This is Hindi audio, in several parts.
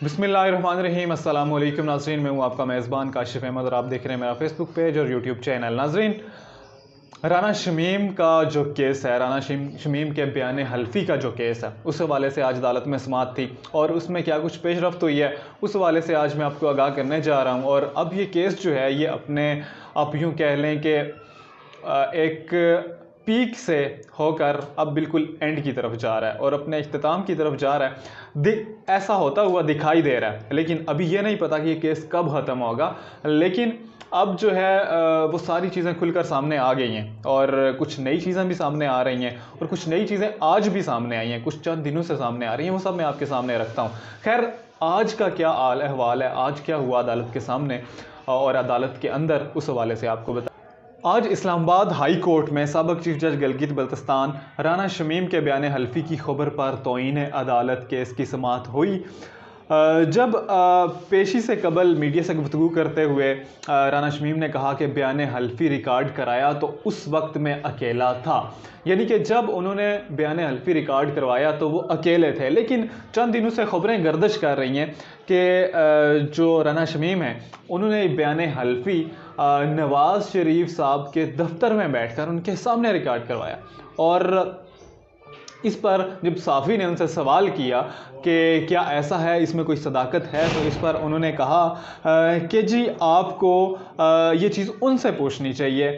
बिस्मिल्लाहिर्रहमानिर्रहीम अस्सलाम वालेकुम नाज़रीन, मैं हूँ आपका मेज़बान काशिफ़ अहमद और आप देख रहे हैं मेरा फेसबुक पेज और यूट्यूब चैनल। नाज़रीन, राना शमीम का जो केस है, राना शमीम के बयान हल्फी का जो केस है, उस हवाले से आज अदालत में समाअत थी और उसमें क्या कुछ पेशरफ्त हुई है उस हवाले से आज मैं आपको आगाह करने जा रहा हूँ। और अब ये केस जो है ये अपने आप यूँ कह लें कि एक पीक से होकर अब बिल्कुल एंड की तरफ जा रहा है और अपने इख्तिताम की तरफ जा रहा है। ऐसा होता हुआ दिखाई दे रहा है, लेकिन अभी ये नहीं पता कि ये केस कब ख़त्म होगा। लेकिन अब जो है वो सारी चीज़ें खुलकर सामने आ गई हैं और कुछ नई चीज़ें भी सामने आ रही हैं और कुछ नई चीज़ें आज भी सामने आई हैं, कुछ चंद दिनों से सामने आ रही हैं, वो सब मैं आपके सामने रखता हूँ। खैर, आज का क्या हाल अहवाल है, आज क्या हुआ अदालत के सामने और अदालत के अंदर, उस हवाले से आपको बता। आज इस्लामाबाद हाई कोर्ट में साबिक़ चीफ जज गिलगित बल्तिस्तान राना शमीम के बयान हल्फी की खबर पर तौहीन अदालत केस की समाअत हुई। जब पेशी से कबल मीडिया से गुफ्तगू करते हुए राना शमीम ने कहा कि बयान हल्फी रिकॉर्ड कराया तो उस वक्त मैं अकेला था। यानी कि जब उन्होंने बयान हल्फी रिकॉर्ड करवाया तो वो अकेले थे। लेकिन चंद दिनों से खबरें गर्दिश कर रही हैं कि जो राना शमीम हैं उन्होंने बयान हल्फी नवाज़ शरीफ साहब के दफ्तर में बैठकर उनके सामने रिकॉर्ड करवाया। और इस पर जब साफ़ी ने उनसे सवाल किया कि क्या ऐसा है, इसमें कोई सदाकत है, तो इस पर उन्होंने कहा कि जी आपको ये चीज़ उनसे पूछनी चाहिए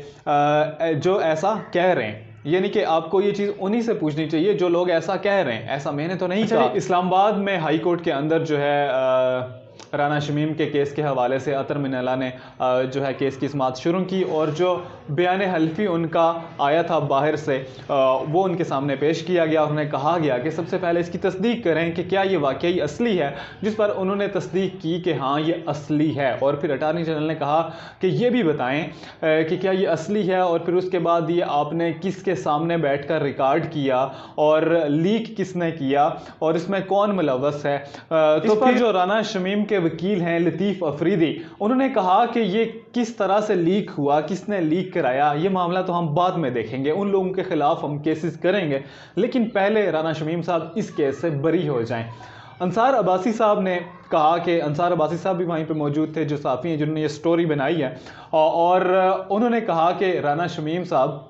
जो ऐसा कह रहे हैं। यानी कि आपको ये चीज़ उन्हीं से पूछनी चाहिए जो लोग ऐसा कह रहे हैं, ऐसा मैंने तो नहीं कहा। इस्लामाबाद में हाई कोर्ट के अंदर जो है राना शमीम के केस के हवाले से अतर मिनल्ला ने जो है केस की समाअत शुरू की और जो बयान हल्फी उनका आया था बाहर से वो उनके सामने पेश किया गया और उन्हें कहा गया कि सबसे पहले इसकी तस्दीक करें कि क्या ये वाकई असली है, जिस पर उन्होंने तस्दीक की कि हाँ ये असली है। और फिर अटार्नी जनरल ने कहा कि ये भी बताएं कि क्या ये असली है और फिर उसके बाद ये आपने किसके सामने बैठकर रिकॉर्ड किया और लीक किसने किया और इसमें कौन मुलव्वस है। तो फिर जो राना शमीम के वकील हैं लतीफ़ अफरीदी, उन्होंने कहा कि ये किस तरह से लीक हुआ, किसने लीक कराया, ये मामला तो हम बाद में देखेंगे, उन लोगों के खिलाफ हम केसेस करेंगे, लेकिन पहले राना शमीम साहब इस केस से बरी हो जाएं। अंसार अब्बासी साहब ने कहा कि अंसार अब्बासी साहब भी वहीं पे मौजूद थे, जो साफ़ी हैं जिन्होंने ये स्टोरी बनाई है, और उन्होंने कहा कि राना शमीम साहब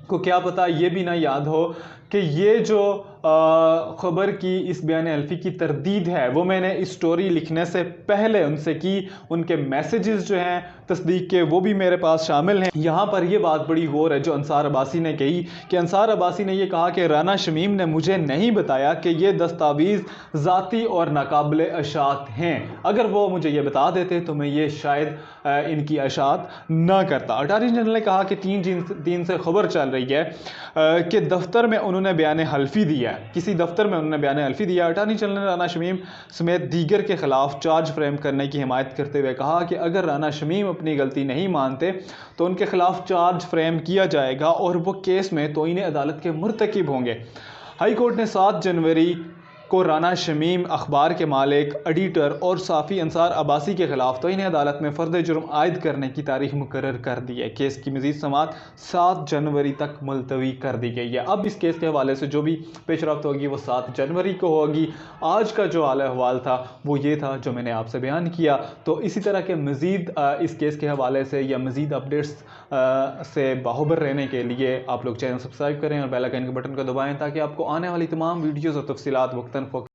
को क्या पता ये भी ना याद हो कि ये जो ख़बर की इस बयान हल्फी की तरदीद है वो मैंने इस स्टोरी लिखने से पहले उनसे की। उनके मैसेजेस जो हैं तस्दीक के वो भी मेरे पास शामिल हैं। यहाँ पर ये बात बड़ी गौर है जो अंसार अब्बासी ने कही कि अंसार अब्बासी ने ये कहा कि राना शमीम ने मुझे नहीं बताया कि ये दस्तावेज़ ज़ाती और नाकाबिल अशात हैं। अगर वो मुझे ये बता देते तो मैं ये शायद इनकी अशात ना करता। अटार्नी जनरल ने कहा कि 3 दिन से खबर चल रही है कि दफ्तर में उन्होंने बयान हल्फी दिया, किसी दफ्तर में उन्होंने बयान हल्फी दिया। अटार्नी जनरल ने राना शमीम समेत दीगर के खिलाफ चार्ज फ्रेम करने की हिमायत करते हुए कहा कि अगर राना शमीम अपनी गलती नहीं मानते तो उनके खिलाफ चार्ज फ्रेम किया जाएगा और वो केस में तौहीन अदालत के मुर्तकिब होंगे। हाई कोर्ट ने 7 जनवरी को राना शमीम अखबार के मालिक, एडिटर और साफ़ी अंसार अब्बासी के खिलाफ तौहीन अदालत में फ़र्द जुर्म आयद करने की तारीख मुकर्रर कर दी है। केस की मज़ीद समाअत 7 जनवरी तक मुलतवी कर दी गई है। अब इस केस के हवाले से जो भी पेशरफ्त होगी वो 7 जनवरी को होगी। आज का जो हाल अहवाल था वो ये था जो मैंने आपसे बयान किया। तो इसी तरह के मज़ीद इस केस के हवाले से या मज़ीद अपडेट्स से बाखबर रहने के लिए आप लोग चैनल सब्सक्राइब करें और बेल आइकन के बटन को दबाएँ ताकि आपको आने वाली तमाम वीडियोज़ और तफसीलात वक्तन फ़ौक़न